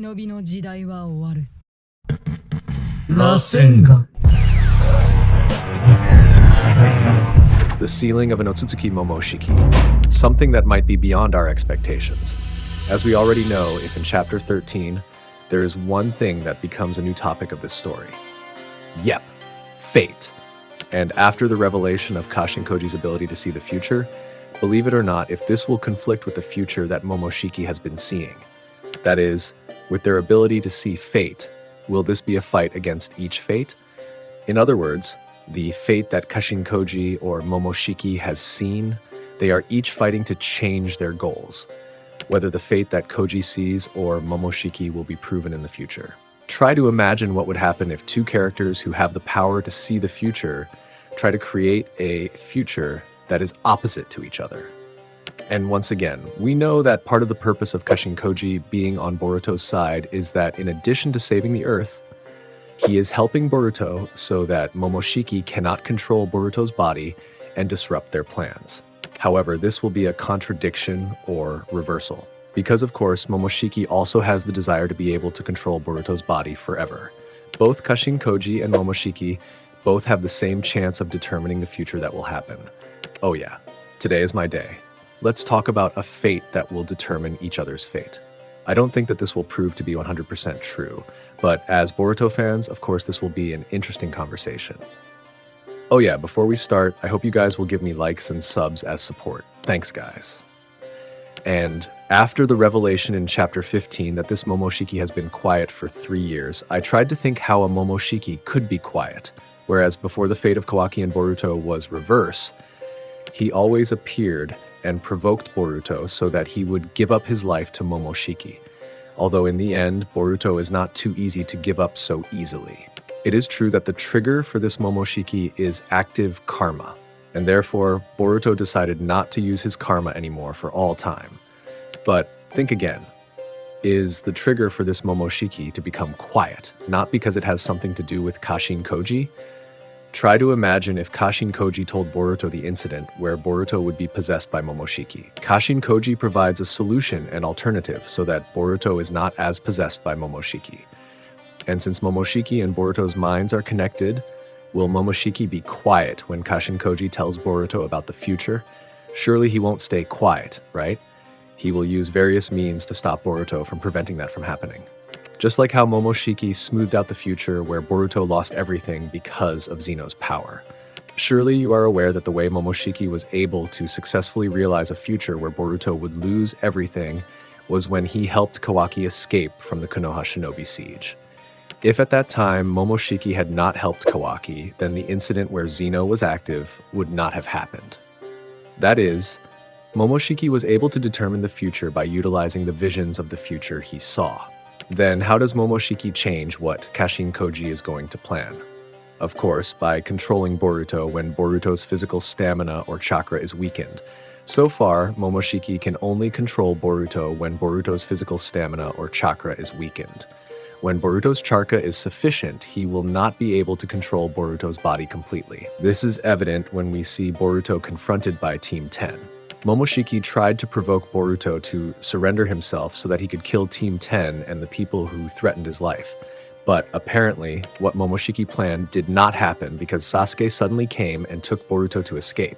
忍びの時代は終わる。螺旋が The sealing of an OTSUTSUKI MOMOSHIKI, something that might be beyond our expectations. As we already know, if in chapter 13, there is one thing that becomes a new topic of this story. Yep, fate. And after the revelation of Kashin Koji's ability to see the future, believe it or not, if this will conflict with the future that Momoshiki has been seeing, that is, with their ability to see fate, will this be a fight against each fate? In other words, the fate that Kashin Koji or Momoshiki has seen, they are each fighting to change their goals. Whether the fate that Koji sees or Momoshiki will be proven in the future. Try to imagine what would happen if two characters who have the power to see the future try to create a future that is opposite to each other. And once again, we know that part of the purpose of Kashin Koji being on Boruto's side is that in addition to saving the Earth, he is helping Boruto so that Momoshiki cannot control Boruto's body and disrupt their plans. However, this will be a contradiction or reversal, because of course Momoshiki also has the desire to be able to control Boruto's body forever. Both Kashin Koji and Momoshiki both have the same chance of determining the future that will happen. Oh yeah, today is my day. Let's talk about a fate that will determine each other's fate. I don't think that this will prove to be 100% true, but as Boruto fans, of course this will be an interesting conversation. Oh yeah, before we start, I hope you guys will give me likes and subs as support. Thanks guys. And after the revelation in chapter 15 that this Momoshiki has been quiet for 3 years, I tried to think how a Momoshiki could be quiet, whereas before the fate of Kawaki and Boruto was reverse, he always appeared and provoked Boruto so that he would give up his life to Momoshiki. Although in the end, Boruto is not too easy to give up so easily. It is true that the trigger for this Momoshiki is active karma, and therefore Boruto decided not to use his karma anymore for all time. But think again, is the trigger for this Momoshiki to become quiet, not because it has something to do with Kashin Koji? Try to imagine if Kashin Koji told Boruto the incident where Boruto would be possessed by Momoshiki. Kashin Koji provides a solution and alternative so that Boruto is not as possessed by Momoshiki. And since Momoshiki and Boruto's minds are connected, will Momoshiki be quiet when Kashin Koji tells Boruto about the future? Surely he won't stay quiet, right? He will use various means to stop Boruto from preventing that from happening. Just like how Momoshiki smoothed out the future where Boruto lost everything because of Zeno's power. Surely you are aware that the way Momoshiki was able to successfully realize a future where Boruto would lose everything was when he helped Kawaki escape from the Konoha Shinobi siege. If at that time Momoshiki had not helped Kawaki, then the incident where Zeno was active would not have happened. That is, Momoshiki was able to determine the future by utilizing the visions of the future he saw. Then how does Momoshiki change what Kashin Koji is going to plan? Of course, by controlling Boruto when Boruto's physical stamina or chakra is weakened. So far, Momoshiki can only control Boruto when Boruto's physical stamina or chakra is weakened. When Boruto's chakra is sufficient, he will not be able to control Boruto's body completely. This is evident when we see Boruto confronted by Team 10. Momoshiki tried to provoke Boruto to surrender himself so that he could kill Team 10 and the people who threatened his life. But apparently, what Momoshiki planned did not happen because Sasuke suddenly came and took Boruto to escape.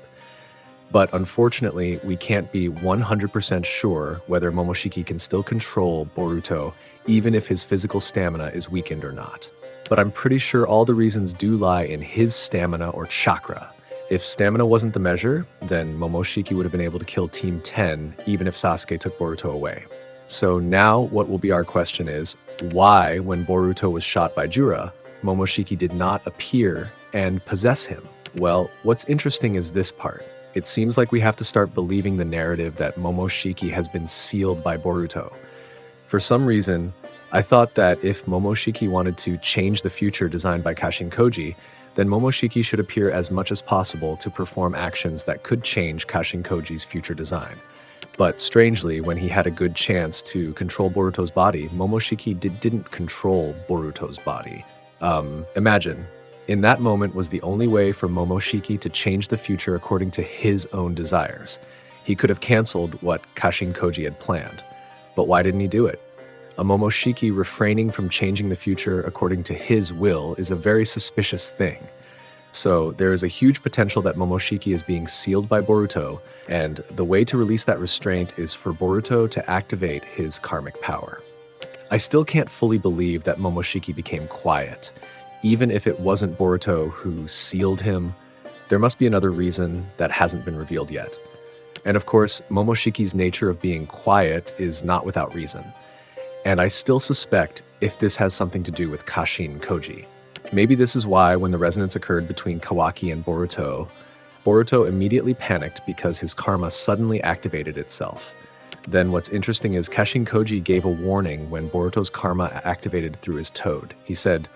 But unfortunately, we can't be 100% sure whether Momoshiki can still control Boruto even if his physical stamina is weakened or not. But I'm pretty sure all the reasons do lie in his stamina or chakra. If stamina wasn't the measure, then Momoshiki would have been able to kill Team 10 even if Sasuke took Boruto away. So now what will be our question is, why, when Boruto was shot by Jura, Momoshiki did not appear and possess him? Well, what's interesting is this part. It seems like we have to start believing the narrative that Momoshiki has been sealed by Boruto. For some reason, I thought that if Momoshiki wanted to change the future designed by Kashin Koji, then Momoshiki should appear as much as possible to perform actions that could change Kashin Koji's future design. But strangely, when he had a good chance to control Boruto's body, Momoshiki didn't control Boruto's body. Imagine, in that moment was the only way for Momoshiki to change the future according to his own desires. He could have canceled what Kashin Koji had planned. But why didn't he do it? A Momoshiki refraining from changing the future according to his will is a very suspicious thing. So there is a huge potential that Momoshiki is being sealed by Boruto, and the way to release that restraint is for Boruto to activate his karmic power. I still can't fully believe that Momoshiki became quiet. Even if it wasn't Boruto who sealed him, there must be another reason that hasn't been revealed yet. And of course, Momoshiki's nature of being quiet is not without reason. And I still suspect if this has something to do with Kashin Koji. Maybe this is why when the resonance occurred between Kawaki and Boruto, Boruto immediately panicked because his karma suddenly activated itself. Then what's interesting is Kashin Koji gave a warning when Boruto's karma activated through his toad. He said,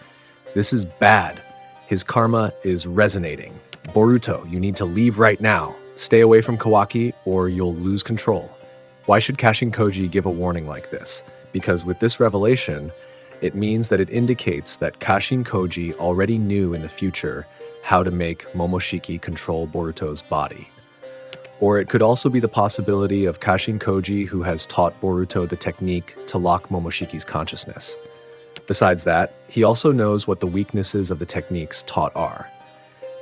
"This is bad. His karma is resonating. Boruto, you need to leave right now. Stay away from Kawaki or you'll lose control." Why should Kashin Koji give a warning like this? Because with this revelation, it means that it indicates that Kashin Koji already knew in the future how to make Momoshiki control Boruto's body. Or it could also be the possibility of Kashin Koji who has taught Boruto the technique to lock Momoshiki's consciousness. Besides that, he also knows what the weaknesses of the techniques taught are.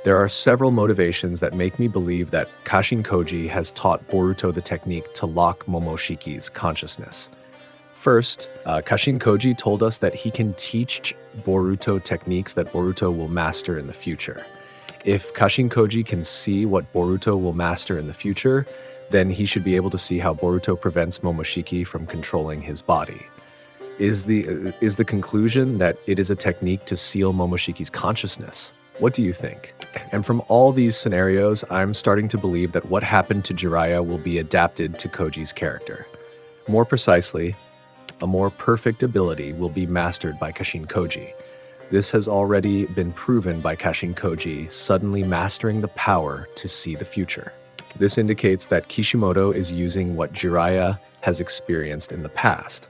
There are several motivations that make me believe that Kashin Koji has taught Boruto the technique to lock Momoshiki's consciousness. First, Kashin Koji told us that he can teach Boruto techniques that Boruto will master in the future. If Kashin Koji can see what Boruto will master in the future, then he should be able to see how Boruto prevents Momoshiki from controlling his body. Is the conclusion that it is a technique to seal Momoshiki's consciousness? What do you think? And from all these scenarios, I'm starting to believe that what happened to Jiraiya will be adapted to Koji's character. More precisely, a more perfect ability will be mastered by Kashin Koji. This has already been proven by Kashin Koji suddenly mastering the power to see the future. This indicates that Kishimoto is using what Jiraiya has experienced in the past.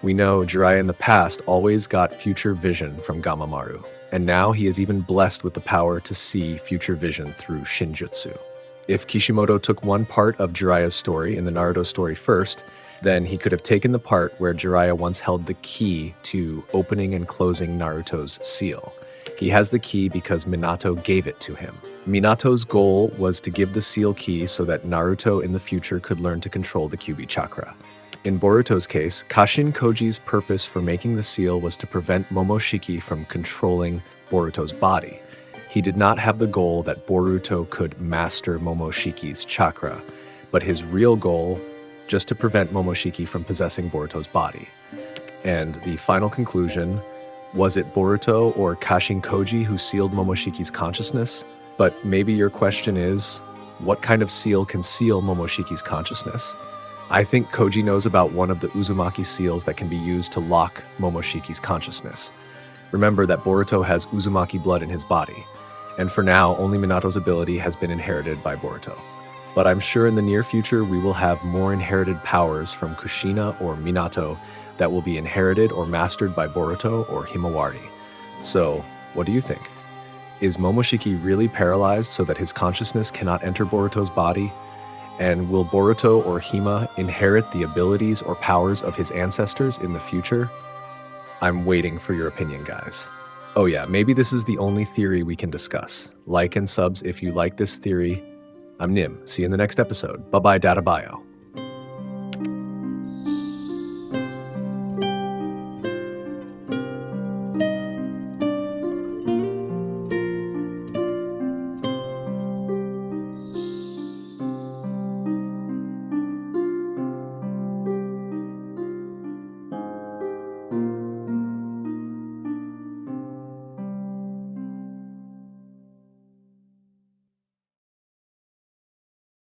We know Jiraiya in the past always got future vision from Gamamaru, and now he is even blessed with the power to see future vision through Shinjutsu. If Kishimoto took one part of Jiraiya's story in the Naruto story first, then he could have taken the part where Jiraiya once held the key to opening and closing Naruto's seal. He has the key because Minato gave it to him. Minato's goal was to give the seal key so that Naruto in the future could learn to control the Kyuubi chakra. In Boruto's case, Kashin Koji's purpose for making the seal was to prevent Momoshiki from controlling Boruto's body. He did not have the goal that Boruto could master Momoshiki's chakra, but his real goal just to prevent Momoshiki from possessing Boruto's body. And the final conclusion, was it Boruto or Kashin Koji who sealed Momoshiki's consciousness? But maybe your question is, what kind of seal can seal Momoshiki's consciousness? I think Koji knows about one of the Uzumaki seals that can be used to lock Momoshiki's consciousness. Remember that Boruto has Uzumaki blood in his body, and for now, only Minato's ability has been inherited by Boruto. But I'm sure in the near future we will have more inherited powers from Kushina or Minato that will be inherited or mastered by Boruto or Himawari. So, what do you think? Is Momoshiki really paralyzed so that his consciousness cannot enter Boruto's body? And will Boruto or Hima inherit the abilities or powers of his ancestors in the future? I'm waiting for your opinion, guys. Oh yeah, maybe this is the only theory we can discuss. Like and subs if you like this theory. I'm Nim. See you in the next episode. Bye-bye, Data Bio.